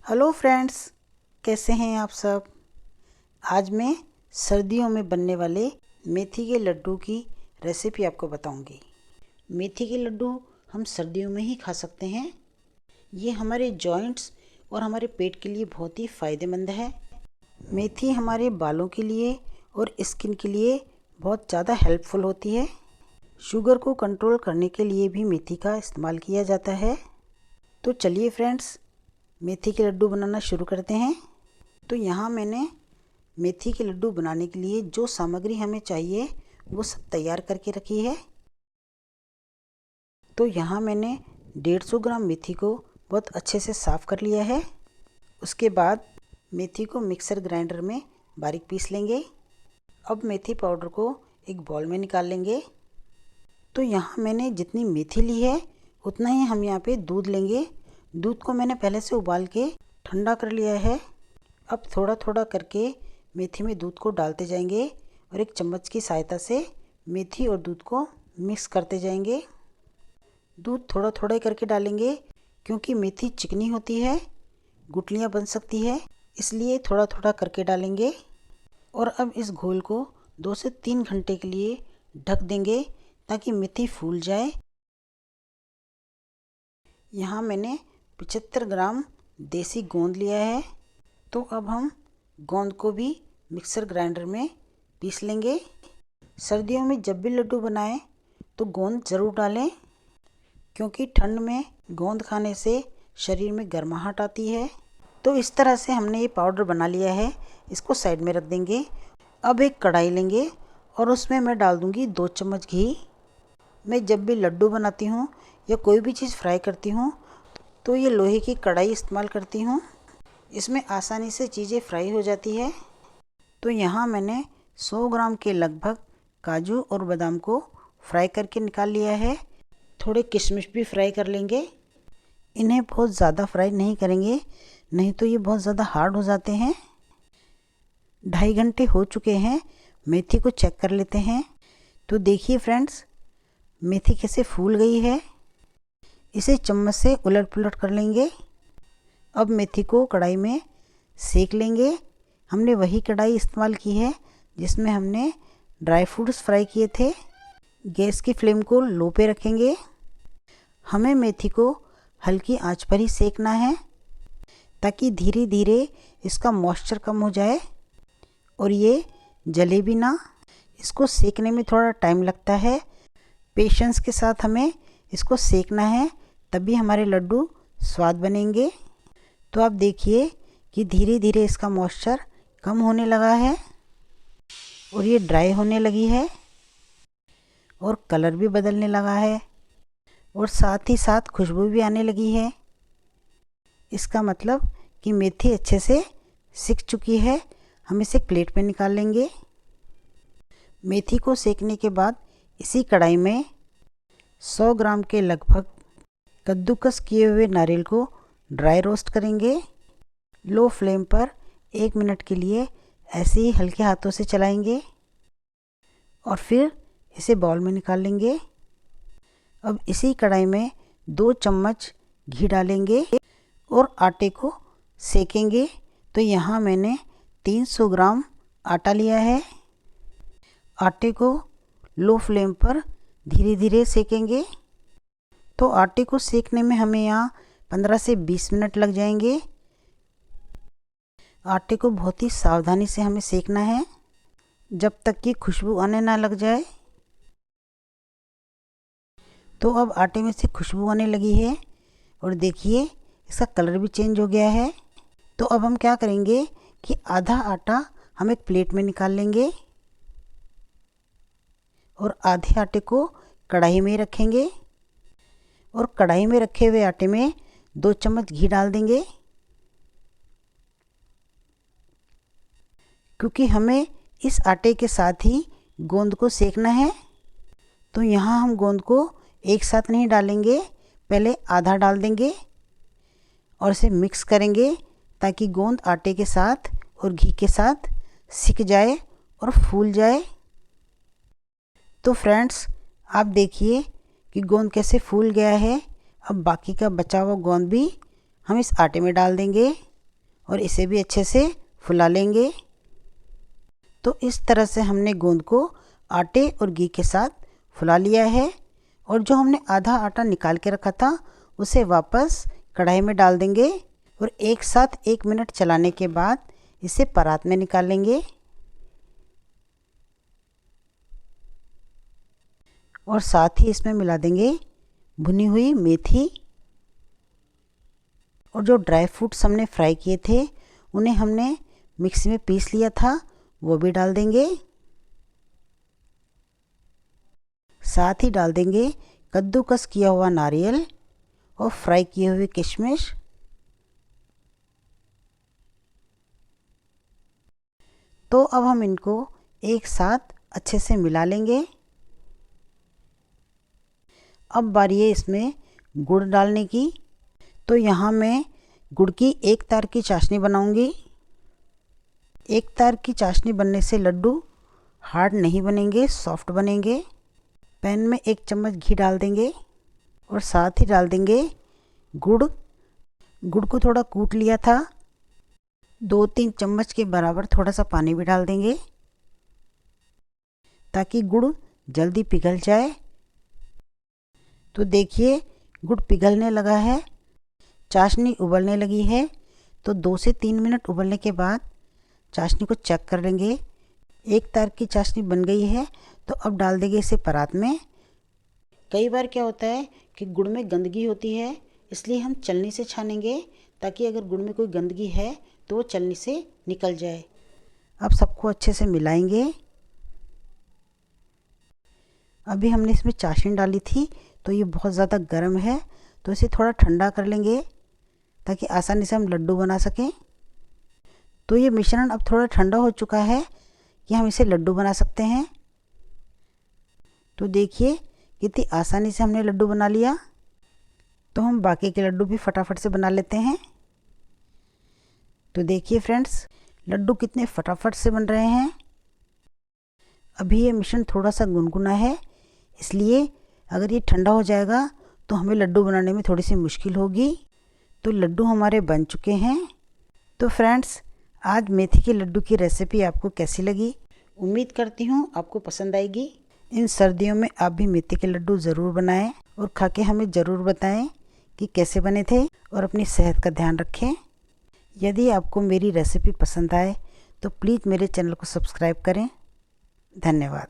Hello friends, कैसे हैं आप सब। आज मैं सर्दियों में बनने वाले मेथी के लड्डू की रेसिपी आपको बताऊंगी। मेथी के लड्डू हम सर्दियों में ही खा सकते हैं। ये हमारे जॉइंट्स और हमारे पेट के लिए बहुत ही फ़ायदेमंद है। मेथी हमारे बालों के लिए और स्किन के लिए बहुत ज़्यादा हेल्पफुल होती है। शुगर को कंट्रोल करने के लिए भी मेथी का इस्तेमाल किया जाता है। तो चलिए फ्रेंड्स, मेथी के लड्डू बनाना शुरू करते हैं। तो यहाँ मैंने मेथी के लड्डू बनाने के लिए जो सामग्री हमें चाहिए वो सब तैयार करके रखी है। तो यहाँ मैंने 150 ग्राम मेथी को बहुत अच्छे से साफ़ कर लिया है। उसके बाद मेथी को मिक्सर ग्राइंडर में बारीक पीस लेंगे। अब मेथी पाउडर को एक बाउल में निकाल लेंगे। तो यहाँ मैंने जितनी मेथी ली है उतना ही हम यहाँ पे दूध लेंगे। दूध को मैंने पहले से उबाल के ठंडा कर लिया है। अब थोड़ा थोड़ा करके मेथी में दूध को डालते जाएंगे और एक चम्मच की सहायता से मेथी और दूध को मिक्स करते जाएंगे। दूध थोड़ा थोड़ा करके डालेंगे क्योंकि मेथी चिकनी होती है, गुठलियाँ बन सकती है, इसलिए थोड़ा थोड़ा करके डालेंगे। और अब इस घोल को 2 से 3 घंटे के लिए ढक देंगे ताकि मेथी फूल जाए। यहाँ मैंने 75 ग्राम देसी गोंद लिया है। तो अब हम गोंद को भी मिक्सर ग्राइंडर में पीस लेंगे। सर्दियों में जब भी लड्डू बनाएं तो गोंद ज़रूर डालें क्योंकि ठंड में गोंद खाने से शरीर में गर्माहट आती है। तो इस तरह से हमने ये पाउडर बना लिया है, इसको साइड में रख देंगे। अब एक कढ़ाई लेंगे और उसमें मैं डाल दूँगी 2 चम्मच घी। मैं जब भी लड्डू बनाती हूँ या कोई भी चीज़ फ्राई करती हूँ तो ये लोहे की कढ़ाई इस्तेमाल करती हूँ। इसमें आसानी से चीज़ें फ्राई हो जाती है। तो यहाँ मैंने 100 ग्राम के लगभग काजू और बादाम को फ्राई करके निकाल लिया है। थोड़े किशमिश भी फ्राई कर लेंगे। इन्हें बहुत ज़्यादा फ्राई नहीं करेंगे, नहीं तो ये बहुत ज़्यादा हार्ड हो जाते हैं। 2.5 घंटे हो चुके हैं। मेथी को चेक कर लेते हैं। तो देखिए फ्रेंड्स, मेथी कैसे फूल गई है। इसे चम्मच से उलट पुलट कर लेंगे। अब मेथी को कढ़ाई में सेक लेंगे। हमने वही कढ़ाई इस्तेमाल की है जिसमें हमने ड्राई फ्रूट्स फ्राई किए थे। गैस की फ्लेम को लो पे रखेंगे। हमें मेथी को हल्की आंच पर ही सेकना है ताकि धीरे धीरे इसका मॉइस्चर कम हो जाए और ये जले भी ना। इसको सेकने में थोड़ा टाइम लगता है। पेशेंस के साथ हमें इसको सेकना है, तभी हमारे लड्डू स्वाद बनेंगे। तो आप देखिए कि धीरे धीरे इसका मॉइस्चर कम होने लगा है और ये ड्राई होने लगी है और कलर भी बदलने लगा है और साथ ही साथ खुशबू भी आने लगी है। इसका मतलब कि मेथी अच्छे से सिक चुकी है। हम इसे प्लेट में निकाल लेंगे। मेथी को सेकने के बाद इसी कढ़ाई में 100 ग्राम के लगभग कद्दूकस किए हुए नारियल को ड्राई रोस्ट करेंगे। लो फ्लेम पर 1 मिनट के लिए ऐसे ही हल्के हाथों से चलाएंगे और फिर इसे बाउल में निकाल लेंगे। अब इसी कढ़ाई में 2 चम्मच घी डालेंगे और आटे को सेकेंगे। तो यहाँ मैंने 300 ग्राम आटा लिया है। आटे को लो फ्लेम पर धीरे धीरे सेकेंगे। तो आटे को सेकने में हमें यहाँ 15 से 20 मिनट लग जाएंगे। आटे को बहुत ही सावधानी से हमें सेकना है जब तक कि खुशबू आने ना लग जाए। तो अब आटे में से खुशबू आने लगी है और देखिए इसका कलर भी चेंज हो गया है। तो अब हम क्या करेंगे कि आधा आटा हम एक प्लेट में निकाल लेंगे और आधे आटे को कढ़ाई में रखेंगे और कढ़ाई में रखे हुए आटे में 2 चम्मच घी डाल देंगे क्योंकि हमें इस आटे के साथ ही गोंद को सेकना है। तो यहाँ हम गोंद को एक साथ नहीं डालेंगे, पहले आधा डाल देंगे और इसे मिक्स करेंगे ताकि गोंद आटे के साथ और घी के साथ सिक जाए और फूल जाए। तो फ्रेंड्स, आप देखिए कि गोंद कैसे फूल गया है। अब बाकी का बचा हुआ गोंद भी हम इस आटे में डाल देंगे और इसे भी अच्छे से फुला लेंगे। तो इस तरह से हमने गोंद को आटे और घी के साथ फुला लिया है और जो हमने आधा आटा निकाल के रखा था उसे वापस कढ़ाई में डाल देंगे और एक साथ 1 मिनट चलाने के बाद इसे परात में निकाल लेंगे। और साथ ही इसमें मिला देंगे भुनी हुई मेथी और जो ड्राई फ्रूट्स हमने फ्राई किए थे उन्हें हमने मिक्सी में पीस लिया था, वो भी डाल देंगे। साथ ही डाल देंगे कद्दूकस किया हुआ नारियल और फ्राई किए हुए किशमिश। तो अब हम इनको एक साथ अच्छे से मिला लेंगे। अब बारी है इसमें गुड़ डालने की। तो यहाँ मैं गुड़ की 1 तार की चाशनी बनाऊंगी। 1 तार की चाशनी बनने से लड्डू हार्ड नहीं बनेंगे, सॉफ्ट बनेंगे। पैन में 1 चम्मच घी डाल देंगे और साथ ही डाल देंगे गुड़। गुड़ को थोड़ा कूट लिया था, 2-3 चम्मच के बराबर थोड़ा सा पानी भी डाल देंगे ताकि गुड़ जल्दी पिघल जाए। तो देखिए गुड़ पिघलने लगा है, चाशनी उबलने लगी है। तो 2 से 3 मिनट उबलने के बाद चाशनी को चेक कर लेंगे। 1 तार की चाशनी बन गई है। तो अब डाल देंगे इसे परात में। कई बार क्या होता है कि गुड़ में गंदगी होती है, इसलिए हम छलनी से छानेंगे ताकि अगर गुड़ में कोई गंदगी है तो वो छलनी से निकल जाए। अब सबको अच्छे से मिलाएंगे। अभी हमने इसमें चाशनी डाली थी तो ये बहुत ज़्यादा गर्म है, तो इसे थोड़ा ठंडा कर लेंगे ताकि आसानी से हम लड्डू बना सकें। तो ये मिश्रण अब थोड़ा ठंडा हो चुका है कि हम इसे लड्डू बना सकते हैं। तो देखिए कितनी आसानी से हमने लड्डू बना लिया। तो हम बाकी के लड्डू भी फटाफट से बना लेते हैं। तो देखिए फ्रेंड्स, लड्डू कितने फटाफट से बन रहे हैं। अभी ये मिश्रण थोड़ा सा गुनगुना है, इसलिए अगर ये ठंडा हो जाएगा तो हमें लड्डू बनाने में थोड़ी सी मुश्किल होगी। तो लड्डू हमारे बन चुके हैं। तो फ्रेंड्स, आज मेथी के लड्डू की रेसिपी आपको कैसी लगी? उम्मीद करती हूँ आपको पसंद आएगी। इन सर्दियों में आप भी मेथी के लड्डू ज़रूर बनाएं और खा के हमें ज़रूर बताएं कि कैसे बने थे और अपनी सेहत का ध्यान रखें। यदि आपको मेरी रेसिपी पसंद आए तो प्लीज़ मेरे चैनल को सब्सक्राइब करें। धन्यवाद।